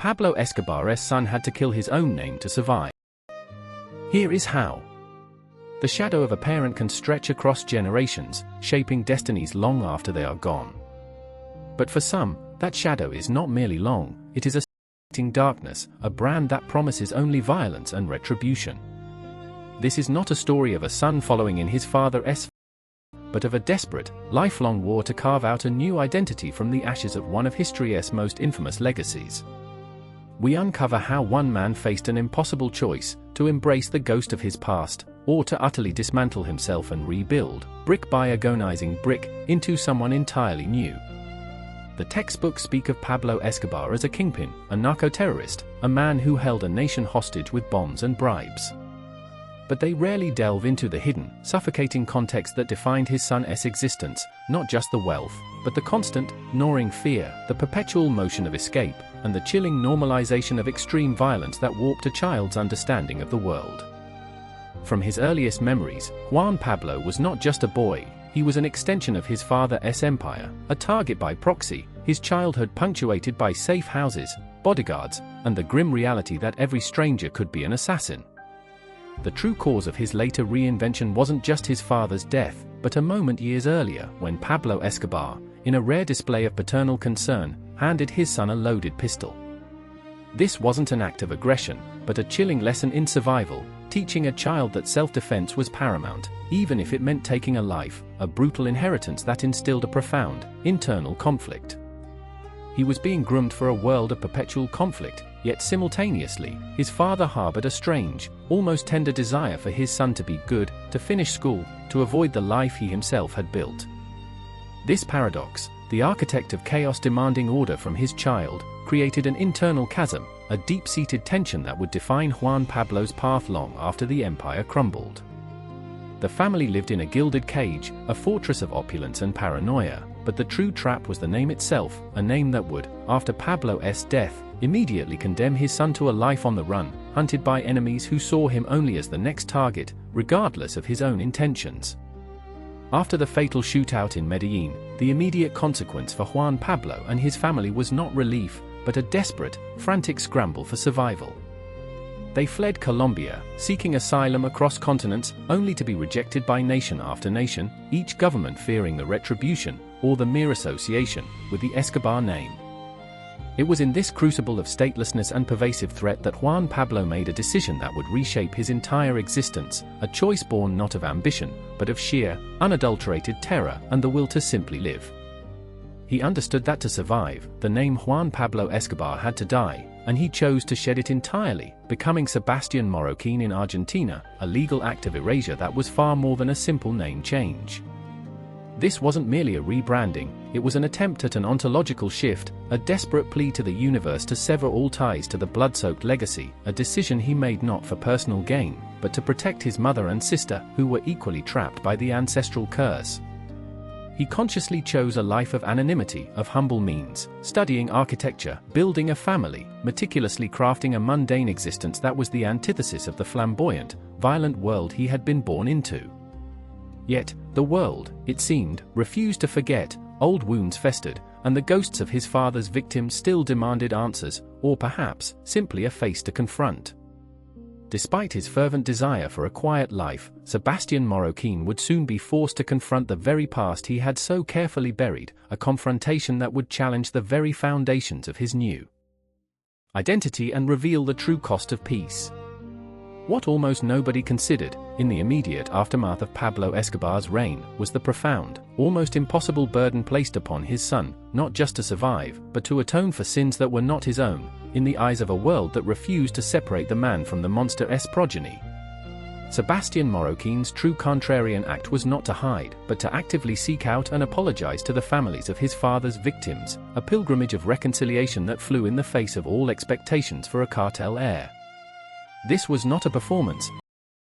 Pablo Escobar's son had to kill his own name to survive. Here is how. The shadow of a parent can stretch across generations, shaping destinies long after they are gone. But for some, that shadow is not merely long, it is a suffocating darkness, a brand that promises only violence and retribution. This is not a story of a son following in his father's footsteps, but of a desperate, lifelong war to carve out a new identity from the ashes of one of history's most infamous legacies. We uncover how one man faced an impossible choice, to embrace the ghost of his past, or to utterly dismantle himself and rebuild, brick by agonizing brick, into someone entirely new. The textbooks speak of Pablo Escobar as a kingpin, a narco-terrorist, a man who held a nation hostage with bombs and bribes. But they rarely delve into the hidden, suffocating context that defined his son's existence, not just the wealth, but the constant, gnawing fear, the perpetual motion of escape, and the chilling normalization of extreme violence that warped a child's understanding of the world. From his earliest memories, Juan Pablo was not just a boy, he was an extension of his father's empire, a target by proxy, his childhood punctuated by safe houses, bodyguards, and the grim reality that every stranger could be an assassin. The true cause of his later reinvention wasn't just his father's death, but a moment years earlier when Pablo Escobar, in a rare display of paternal concern, handed his son a loaded pistol. This wasn't an act of aggression, but a chilling lesson in survival, teaching a child that self-defense was paramount, even if it meant taking a life, a brutal inheritance that instilled a profound, internal conflict. He was being groomed for a world of perpetual conflict, yet simultaneously, his father harbored a strange, almost tender desire for his son to be good, to finish school, to avoid the life he himself had built. This paradox, the architect of chaos demanding order from his child, created an internal chasm, a deep-seated tension that would define Juan Pablo's path long after the empire crumbled. The family lived in a gilded cage, a fortress of opulence and paranoia, but the true trap was the name itself, a name that would, after Pablo's death, immediately condemn his son to a life on the run, hunted by enemies who saw him only as the next target, regardless of his own intentions. After the fatal shootout in Medellin, the immediate consequence for Juan Pablo and his family was not relief, but a desperate, frantic scramble for survival. They fled Colombia, seeking asylum across continents, only to be rejected by nation after nation, each government fearing the retribution, or the mere association, with the Escobar name. It was in this crucible of statelessness and pervasive threat that Juan Pablo made a decision that would reshape his entire existence, a choice born not of ambition, but of sheer, unadulterated terror and the will to simply live. He understood that to survive, the name Juan Pablo Escobar had to die, and he chose to shed it entirely, becoming Sebastián Marroquín in Argentina, a legal act of erasure that was far more than a simple name change. This wasn't merely a rebranding, it was an attempt at an ontological shift, a desperate plea to the universe to sever all ties to the blood-soaked legacy, a decision he made not for personal gain, but to protect his mother and sister, who were equally trapped by the ancestral curse. He consciously chose a life of anonymity, of humble means, studying architecture, building a family, meticulously crafting a mundane existence that was the antithesis of the flamboyant, violent world he had been born into. Yet, the world, it seemed, refused to forget, old wounds festered, and the ghosts of his father's victims still demanded answers, or perhaps, simply a face to confront. Despite his fervent desire for a quiet life, Sebastián Marroquín would soon be forced to confront the very past he had so carefully buried, a confrontation that would challenge the very foundations of his new identity and reveal the true cost of peace. What almost nobody considered, in the immediate aftermath of Pablo Escobar's reign, was the profound, almost impossible burden placed upon his son, not just to survive, but to atone for sins that were not his own, in the eyes of a world that refused to separate the man from the monster's progeny. Sebastián Marroquín's true contrarian act was not to hide, but to actively seek out and apologize to the families of his father's victims, a pilgrimage of reconciliation that flew in the face of all expectations for a cartel heir. This was not a performance, a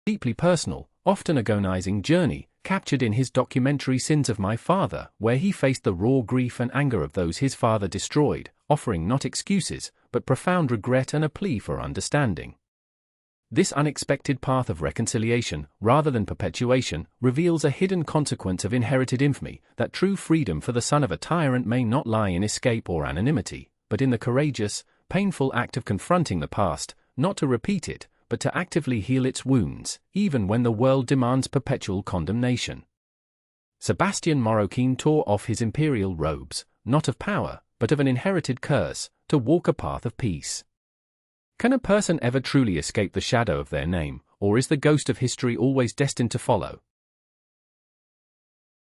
deeply personal, often agonizing journey, captured in his documentary Sins of My Father, where he faced the raw grief and anger of those his father destroyed, offering not excuses, but profound regret and a plea for understanding. This unexpected path of reconciliation, rather than perpetuation, reveals a hidden consequence of inherited infamy, that true freedom for the son of a tyrant may not lie in escape or anonymity, but in the courageous, painful act of confronting the past, not to repeat it, but to actively heal its wounds, even when the world demands perpetual condemnation. Sebastian Morocquin tore off his imperial robes, not of power, but of an inherited curse, to walk a path of peace. Can a person ever truly escape the shadow of their name, or is the ghost of history always destined to follow?